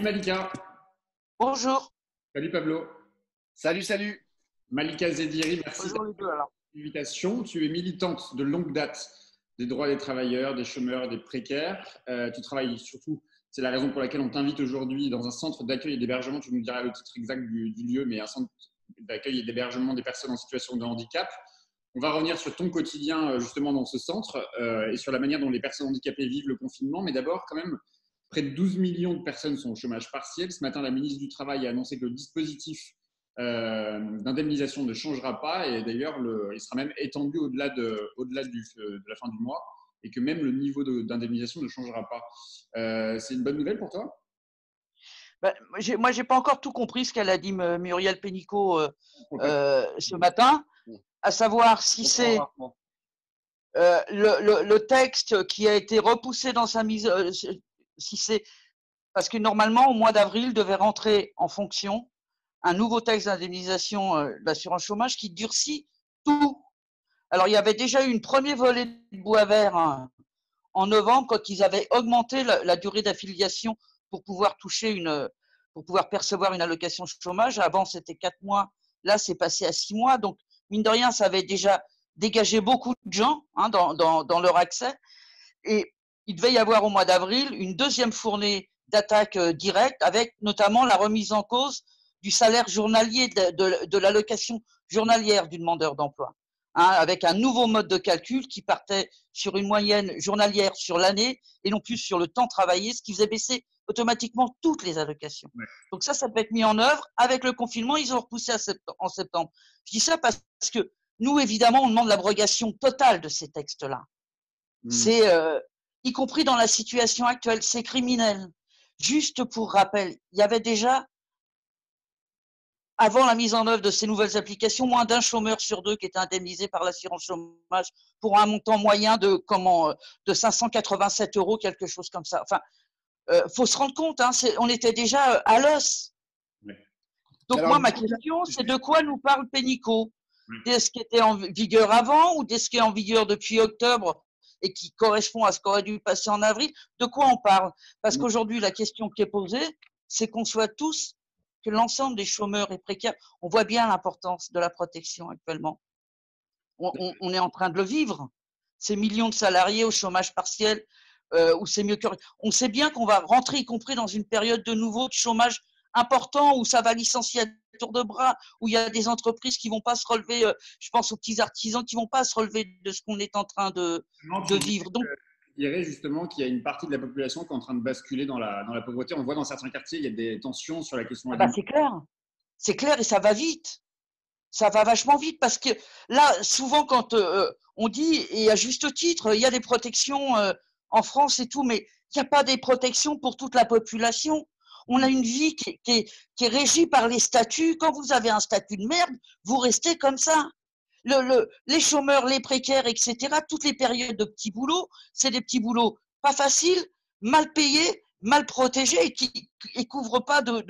Malika. Bonjour. Salut Pablo. Salut, salut. Malika Zediri, merci de Bonjour les deux alors. l'invitation. Tu es militante de longue date des droits des travailleurs, des chômeurs et des précaires. Tu travailles surtout, c'est la raison pour laquelle on t'invite aujourd'hui dans un centre d'accueil et d'hébergement. Tu nous diras le titre exact du lieu, mais un centre d'accueil et d'hébergement des personnes en situation de handicap. On va revenir sur ton quotidien justement dans ce centre et sur la manière dont les personnes handicapées vivent le confinement. Mais d'abord, quand même, près de 12 millions de personnes sont au chômage partiel. Ce matin, la ministre du Travail a annoncé que le dispositif d'indemnisation ne changera pas et d'ailleurs, il sera même étendu au-delà de la fin du mois et que même le niveau d'indemnisation ne changera pas. C'est une bonne nouvelle pour toi? Moi, j'ai pas encore tout compris ce qu'elle a dit Muriel Pénicaud Okay. ce matin, à savoir si c'est le texte qui a été repoussé dans sa mise, si c'est parce que normalement au mois d'avril devait rentrer en fonction un nouveau texte d'indemnisation de l'assurance chômage qui durcit tout. Alors il y avait déjà eu une première volée de bois vert en novembre quand ils avaient augmenté la durée d'affiliation pour pouvoir pour pouvoir percevoir une allocation chômage. Avant c'était 4 mois, là c'est passé à 6 mois. Donc mine de rien, ça avait déjà dégagé beaucoup de gens dans leur accès. Et il devait y avoir au mois d'avril une deuxième fournée d'attaque directe avec notamment la remise en cause du salaire journalier de l'allocation journalière du demandeur d'emploi, avec un nouveau mode de calcul qui partait sur une moyenne journalière sur l'année et non plus sur le temps travaillé, ce qui faisait baisser automatiquement toutes les allocations. Ouais. Donc ça peut être mis en œuvre. Avec le confinement, ils ont repoussé en septembre. Je dis ça parce que nous, évidemment, on demande l'abrogation totale de ces textes-là. C'est, y compris dans la situation actuelle, c'est criminel. Juste pour rappel, il y avait déjà, avant la mise en œuvre de ces nouvelles applications, moins d'un chômeur sur deux qui était indemnisé par l'assurance chômage pour un montant moyen de 587 €, quelque chose comme ça. Enfin, faut se rendre compte, on était déjà à l'os. Donc alors, moi, ma question, c'est de quoi nous parle Pénicaud? D'est-ce qui était en vigueur avant ou d'est-ce qui est en vigueur depuis octobre et qui correspond à ce qu'aurait dû passer en avril? De quoi on parle? Parce qu'aujourd'hui, la question qui est posée, c'est qu'on soit tous, que l'ensemble des chômeurs et précaires, on voit bien l'importance de la protection actuellement. On est en train de le vivre. Ces millions de salariés au chômage partiel, où c'est mieux que… On sait bien qu'on va rentrer, y compris dans une période de nouveau de chômage important, où ça va licencier à tour de bras, où il y a des entreprises qui vont pas se relever, je pense aux petits artisans qui vont pas se relever de ce qu'on est en train de vivre. Donc, je dirais justement qu'il y a une partie de la population qui est en train de basculer dans la pauvreté. On voit dans certains quartiers, il y a des tensions sur la question. C'est clair et ça va vite. Ça va vachement vite parce que là, souvent quand on dit, et à juste titre, il y a des protections en France et tout, mais il n'y a pas des protections pour toute la population. On a une vie qui est régie par les statuts. Quand vous avez un statut de merde, vous restez comme ça. Les chômeurs, les précaires, etc., toutes les périodes de petits boulots, c'est des petits boulots pas faciles, mal payés, mal protégés et qui ne couvrent pas de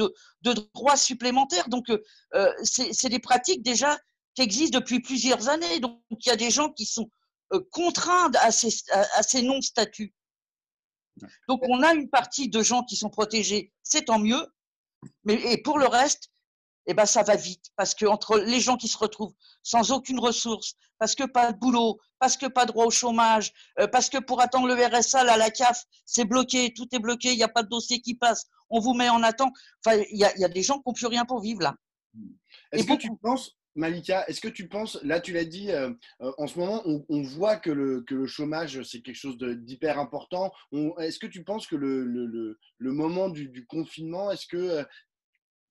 droits supplémentaires. Donc, c'est des pratiques déjà qui existent depuis plusieurs années. Donc, il y a des gens qui sont contraints à ces non-statuts. Donc, on a une partie de gens qui sont protégés, c'est tant mieux. Et pour le reste, eh ben, ça va vite. Parce que entre les gens qui se retrouvent sans aucune ressource, parce que pas de boulot, parce que pas droit au chômage, parce que pour attendre le RSA, là, la CAF, c'est bloqué, tout est bloqué, il n'y a pas de dossier qui passe, on vous met en attente. Enfin, il y a des gens qui n'ont plus rien pour vivre là. Est-ce que tu penses, Malika, est-ce que tu penses, là tu l'as dit, en ce moment on voit que le chômage c'est quelque chose d'hyper important. Est-ce que tu penses que le moment du confinement, est-ce que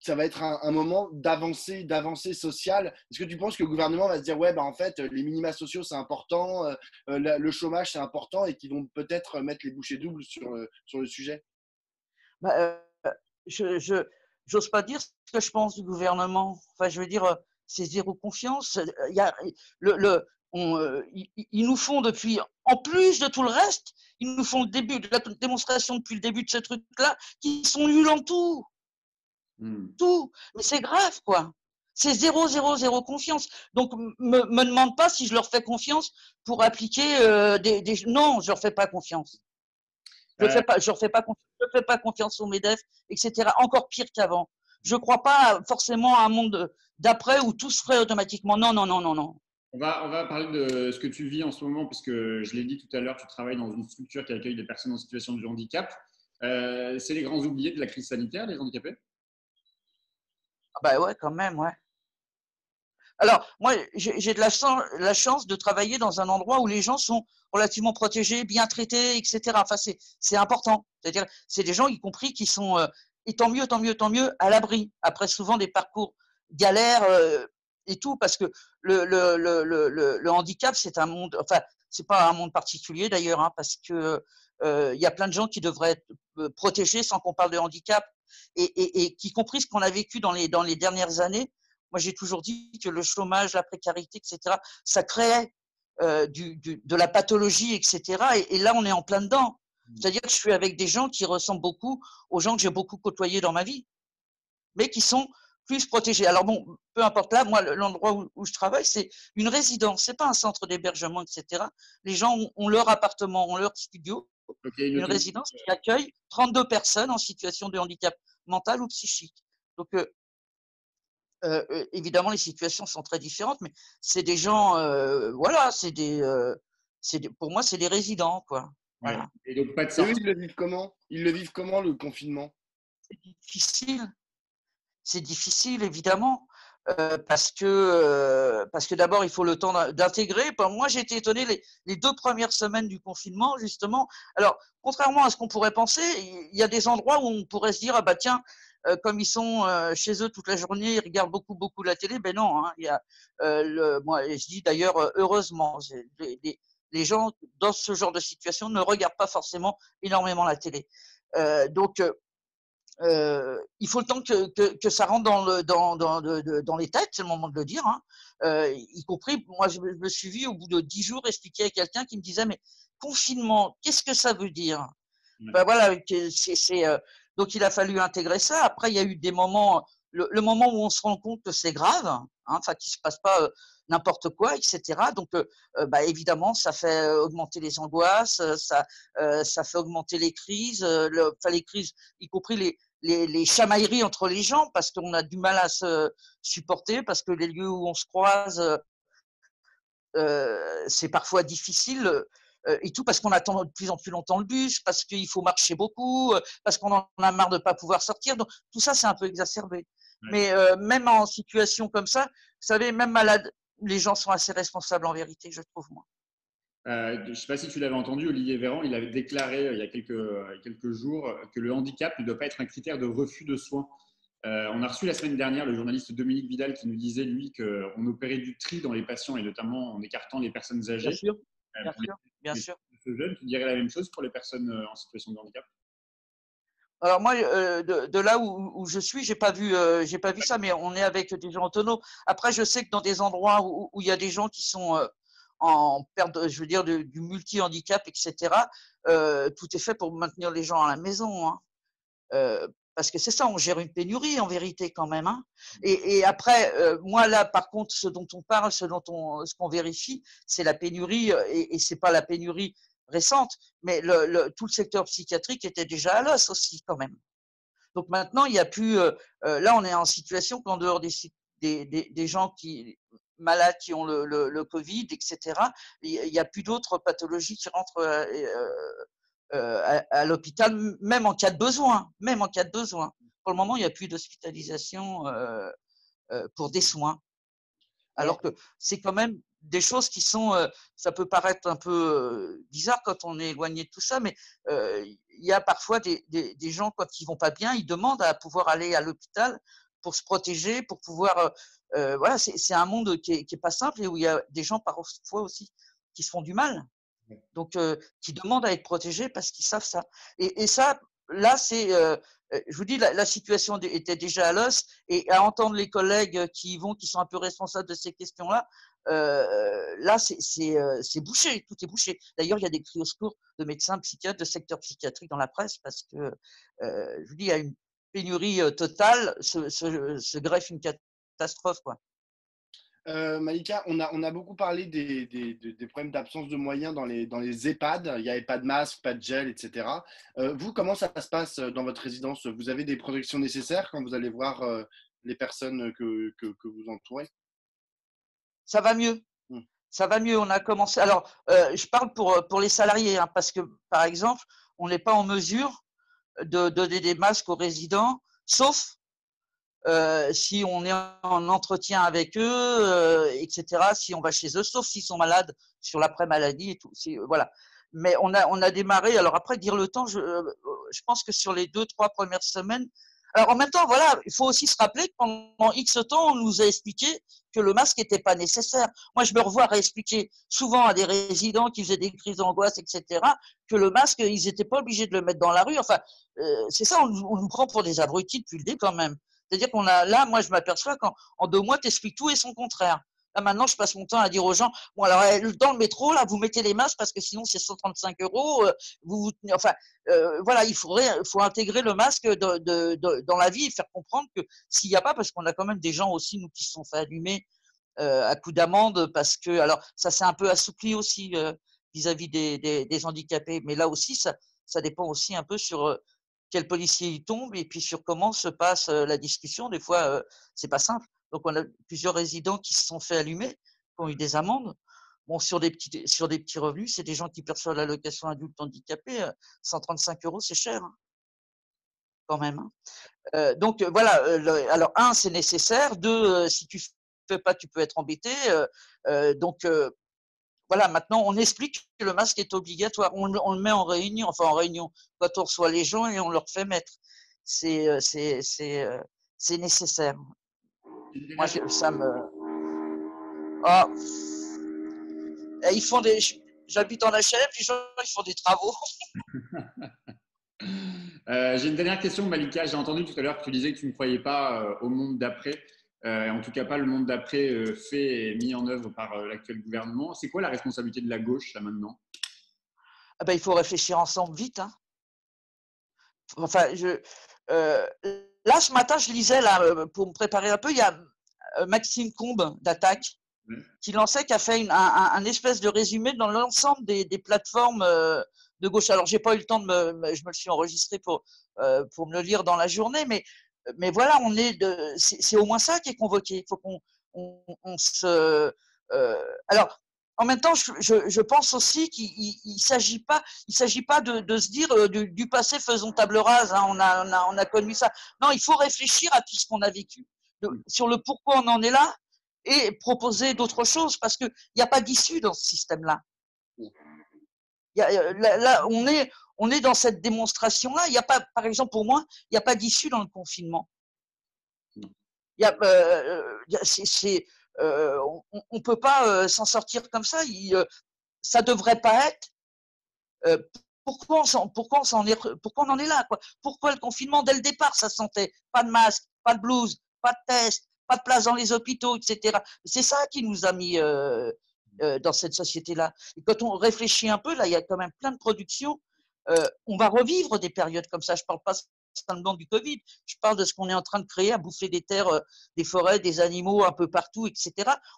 ça va être un moment d'avancée sociale? Est-ce que tu penses que le gouvernement va se dire, ouais, bah, en fait, les minima sociaux, c'est important, le chômage, c'est important, et qu'ils vont peut-être mettre les bouchées doubles sur le sujet? J'ose pas dire ce que je pense du gouvernement. Enfin, je veux dire, c'est zéro confiance. Ils nous font depuis, en plus de tout le reste, ils nous font le début de la démonstration depuis le début de ce truc-là, qui sont nuls en tout. Tout, mais c'est grave quoi. C'est zéro confiance. Donc me demande pas si je leur fais confiance pour appliquer non, je leur fais pas confiance. Je ne fais pas confiance au MEDEF, etc. Encore pire qu'avant. Je ne crois pas forcément à un monde d'après où tout se ferait automatiquement. Non, non, non, non, non. On va parler de ce que tu vis en ce moment, puisque je l'ai dit tout à l'heure, tu travailles dans une structure qui accueille des personnes en situation de handicap. C'est les grands oubliés de la crise sanitaire, les handicapés? Ah bah ouais, quand même, ouais. Alors, moi, j'ai de la chance de travailler dans un endroit où les gens sont relativement protégés, bien traités, etc. Enfin, c'est important. C'est-à-dire, c'est des gens, y compris, qui sont, et tant mieux, tant mieux, tant mieux, à l'abri. Après, souvent, des parcours galères et tout, parce que le handicap, c'est un monde, enfin, c'est pas un monde particulier d'ailleurs, hein, parce que il y a plein de gens qui devraient être protégés sans qu'on parle de handicap, et y compris ce qu'on a vécu dans les dernières années. Moi, j'ai toujours dit que le chômage, la précarité, etc., ça créait de la pathologie, etc. Et là, on est en plein dedans. C'est-à-dire que je suis avec des gens qui ressemblent beaucoup aux gens que j'ai beaucoup côtoyés dans ma vie, mais qui sont plus protégés. Alors bon, peu importe là, moi, l'endroit où je travaille, c'est une résidence, c'est pas un centre d'hébergement, etc. Les gens ont leur appartement, ont leur studio, Okay, une résidence qui accueille 32 personnes en situation de handicap mental ou psychique. Donc, évidemment, les situations sont très différentes, mais c'est des gens, voilà, pour moi, c'est des résidents, quoi. Voilà. Ouais. Et donc, pas de Et sortie. eux, ils le vivent comment? Ils le vivent comment, le confinement? C'est difficile, évidemment, parce que d'abord, il faut le temps d'intégrer. Moi, j'ai été étonné les 2 premières semaines du confinement, justement. Alors, contrairement à ce qu'on pourrait penser, il y a des endroits où on pourrait se dire, ah bah tiens, comme ils sont chez eux toute la journée, ils regardent beaucoup, beaucoup la télé. Ben non, hein, il y a, moi, je dis d'ailleurs, heureusement, les gens dans ce genre de situation ne regardent pas forcément énormément la télé. Donc, il faut le temps que ça rentre dans les têtes, c'est le moment de le dire, hein. Y compris, moi, je me suis vu au bout de 10 jours expliquer à quelqu'un qui me disait, mais confinement, qu'est-ce que ça veut dire? Ben voilà, donc il a fallu intégrer ça. Après, il y a eu des moments, le moment où on se rend compte que c'est grave, hein, enfin, qu'il se passe pas n'importe quoi, etc. Donc, bah, évidemment, ça fait augmenter les angoisses, ça fait augmenter les crises, enfin les crises, y compris les chamailleries entre les gens, parce qu'on a du mal à se supporter, parce que les lieux où on se croise, c'est parfois difficile. Et tout parce qu'on attend de plus en plus longtemps le bus, parce qu'il faut marcher beaucoup, parce qu'on en a marre de ne pas pouvoir sortir. Donc, tout ça, c'est un peu exacerbé. Ouais. Mais même en situation comme ça, vous savez, même malade, les gens sont assez responsables en vérité, je trouve, moi. Je ne sais pas si tu l'avais entendu, Olivier Véran, il avait déclaré il y a quelques jours que le handicap ne doit pas être un critère de refus de soins. On a reçu la semaine dernière le journaliste Dominique Vidal qui nous disait, lui, qu'on opérait du tri dans les patients et notamment en écartant les personnes âgées. Bien sûr, bien sûr, bien sûr. Jeunes, tu dirais la même chose pour les personnes en situation de handicap? Alors moi, de là où je suis, j'ai pas vu ça, mais on est avec des gens autonomes. Après, je sais que dans des endroits où il y a des gens qui sont en perte, je veux dire, du multi-handicap, etc., tout est fait pour maintenir les gens à la maison, hein. Parce que c'est ça, on gère une pénurie en vérité quand même, hein. Et après, moi là, par contre, ce dont on parle, ce qu'on vérifie, c'est la pénurie, et c'est pas la pénurie récente, mais tout le secteur psychiatrique était déjà à l'os aussi quand même. Donc maintenant, il n'y a plus. Là, on est en situation qu'en dehors des gens malades qui ont le Covid, etc., il n'y a plus d'autres pathologies qui rentrent à l'hôpital, même en cas de besoin. Même en cas de besoin. Pour le moment, il n'y a plus d'hospitalisation pour des soins. Alors que c'est quand même des choses qui sont, ça peut paraître un peu bizarre quand on est éloigné de tout ça, mais il y a parfois des gens, quand ils vont pas bien, ils demandent à pouvoir aller à l'hôpital pour se protéger, pour pouvoir, voilà, c'est un monde qui est pas simple et où il y a des gens parfois aussi qui se font du mal. Donc, qui demandent à être protégés parce qu'ils savent ça. Et ça, là, c'est, je vous dis, la situation était déjà à l'os, et à entendre les collègues qui sont un peu responsables de ces questions-là, là, c'est bouché, tout est bouché. D'ailleurs, il y a des cris au secours de médecins, psychiatres, de secteur psychiatrique dans la presse parce que, je vous dis, il y a une pénurie totale, se greffe une catastrophe, quoi. Malika, on a beaucoup parlé des problèmes d'absence de moyens dans les EHPAD. Il n'y avait pas de masque, pas de gel, etc. Vous, comment ça se passe dans votre résidence? Vous avez des protections nécessaires quand vous allez voir les personnes que vous entourez? Ça va mieux. Hmm. Ça va mieux. On a commencé. Alors, je parle pour les salariés, hein, parce que, par exemple, on n'est pas en mesure de donner des masques aux résidents, sauf si on est en entretien avec eux, etc., si on va chez eux, sauf s'ils sont malades sur l'après-maladie et tout. Voilà. Mais on a démarré. Alors après, dire le temps, je pense que sur les 2-3 premières semaines. Alors en même temps, voilà, il faut aussi se rappeler que pendant X temps, on nous a expliqué que le masque n'était pas nécessaire. Moi, je me revois réexpliquer souvent à des résidents qui faisaient des crises d'angoisse, etc., que le masque, ils n'étaient pas obligés de le mettre dans la rue. Enfin, c'est ça, on nous prend pour des abrutis depuis le début quand même. C'est-à-dire qu'on a là, moi, je m'aperçois qu'en 2 mois, tu expliques tout et son contraire. Là, maintenant, je passe mon temps à dire aux gens, bon, alors, dans le métro, là, vous mettez les masques parce que sinon, c'est 135 €. Enfin, voilà, il faut intégrer le masque dans la vie et faire comprendre que s'il n'y a pas, parce qu'on a quand même des gens aussi, nous, qui se sont fait allumer à coup d'amende parce que, alors, ça s'est un peu assoupli aussi vis-à-vis des handicapés. Mais là aussi, ça dépend aussi un peu sur quel policier il tombe et puis sur comment se passe la discussion. Des fois, c'est pas simple. Donc, on a plusieurs résidents qui se sont fait allumer, qui ont eu des amendes. Bon, sur des petits revenus, c'est des gens qui perçoivent l'allocation adulte handicapé. 135 €, c'est cher, hein, quand même. Hein. Donc, voilà. Alors, un, c'est nécessaire. Deux, si tu fais pas, tu peux être embêté. Donc, voilà, maintenant, on explique que le masque est obligatoire. On le met en réunion, enfin en réunion, quand on reçoit les gens et on leur fait mettre. C'est nécessaire. Moi, ça me. Ah, ils font des. J'habite en HLM, les gens, ils font des travaux. J'ai une dernière question, Malika. J'ai entendu tout à l'heure que tu disais que tu ne croyais pas au monde d'après, en tout cas pas le monde d'après fait et mis en œuvre par l'actuel gouvernement. C'est quoi la responsabilité de la gauche là maintenant? Ah ben, il faut réfléchir ensemble vite. Hein. Enfin, là, ce matin, je lisais, là, pour me préparer un peu, il y a Maxime Combe d'Attaque qui a fait un espèce de résumé dans l'ensemble des plateformes de gauche. Alors, j'ai pas eu le temps je me le suis enregistré pour me le lire dans la journée, mais voilà, c'est au moins ça qui est convoqué. Il faut qu'on se. Alors, en même temps, je pense aussi qu'il s'agit pas de se dire du passé faisons table rase. Hein, on a connu ça. Non, il faut réfléchir à tout ce qu'on a vécu, sur le pourquoi on en est là et proposer d'autres choses parce qu'il n'y a pas d'issue dans ce système-là. Là, on est dans cette démonstration-là. Il n'y a pas, par exemple, pour moi, il n'y a pas d'issue dans le confinement. On peut pas s'en sortir comme ça. Ça devrait pas être. Pourquoi on en est là, quoi? Pourquoi le confinement dès le départ, ça sentait pas de masque, pas de blouse, pas de test, pas de place dans les hôpitaux, etc. C'est ça qui nous a mis dans cette société-là. Et quand on réfléchit un peu, là, il y a quand même plein de productions. On va revivre des périodes comme ça. Je parle pas seulement du Covid. Je parle de ce qu'on est en train de créer, à bouffer des terres, des forêts, des animaux un peu partout, etc.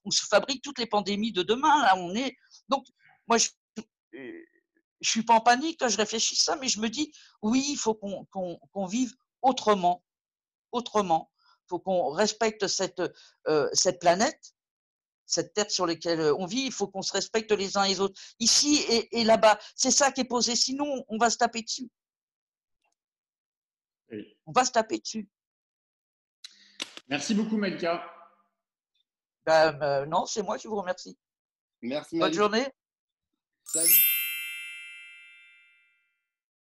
On se fabrique toutes les pandémies de demain. Là, donc moi je suis pas en panique quand je réfléchis ça, mais je me dis oui, il faut qu'on vive autrement. Autrement. Il faut qu'on respecte cette planète, cette terre sur laquelle on vit. Il faut qu'on se respecte les uns et les autres, ici et là-bas. C'est ça qui est posé. Sinon, on va se taper dessus. Oui. On va se taper dessus. Merci beaucoup, Malika. Non, c'est moi qui vous remercie. Merci, Bonne Malika. journée. Salut.